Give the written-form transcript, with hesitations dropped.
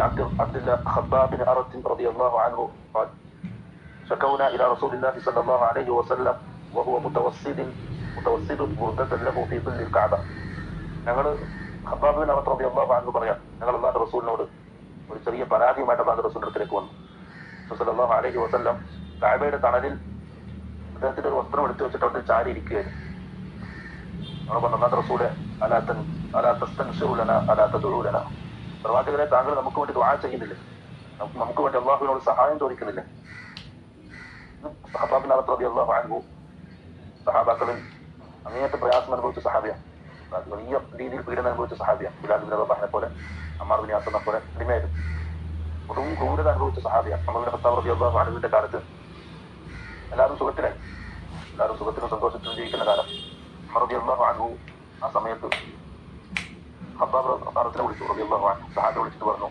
عبد الله خباب بن أرد رضي الله عنه قال شكونا إلى رسول الله صلى الله عليه وسلم وهو متوسد بردة له في ظل الكعبة. ഞങ്ങൾ ഖബ്ബാബ് ബിൻ അറത്ത് റളിയല്ലാഹു അൻഹു പറയാം, ഞങ്ങൾ അല്ലാഹുവിന്റെ റസൂലിനോട് ഒരു ചെറിയ പരാതിയുമായിട്ട് അല്ലാഹുവിന്റെ റസൂലിന്റെ അടുത്തേക്ക് വന്നു. സല്ലല്ലാഹു അലൈഹി വസല്ലം കഅബയുടെ തണലിൽ അദ്ദേഹത്തിന്റെ ഒരു വസ്ത്രം എടുത്തു വെച്ചിട്ട് അവിടെ ചാരി ഇരിക്കുകയായിരുന്നു. നമ്മൾ പറഞ്ഞു, അല്ലാഹുവിന്റെ റസൂലെ അലാ തസ്തൻസിറു ലനാ അലാ തദ്ഉ ലനാ, പ്രവാചകരെ താങ്കൾ നമുക്ക് വേണ്ടി ദുആ ചെയ്യുന്നില്ലേ, നമുക്ക് വേണ്ടി അല്ലാഹുവിനോട് സഹായം ചോദിക്കുന്നില്ലേ? ഖബ്ബാബ് ബിൻ അറത്ത് റളിയല്ലാഹു അൻഹു സഹാബാക്കളിൽ അങ്ങേയറ്റം പ്രയാസം അനുഭവിച്ച സഹാബിയാണ്, വലിയ രീതിയിൽ പീഡനം അനുഭവിച്ച സഹാബിയാണ്. ബിലാൽ ബിൻ റബാഹിനെ പോലെ, അമ്മാർ ബിൻ യാസിറിനെ പോലെ അടിമയായിരുന്നു. ഒട്ടും ക്രൂരത അനുഭവിച്ച സഹാബിയാണ്. ഉമർ ബിൻ ഖത്താബ് റളിയല്ലാഹു അൻഹുവിന്റെ കാലത്ത് എല്ലാവരും സുഖത്തിലായി, എല്ലാവരും സുഖത്തിനും സന്തോഷത്തിനും ജീവിക്കുന്ന കാലം. ഉമർ റളിയല്ലാഹു അൻഹു ആ സമയത്ത് ഖബ്ബാബ് റളിയല്ലാഹു അൻഹു സഹാബിയെ വിളിച്ചിട്ട് പറഞ്ഞു,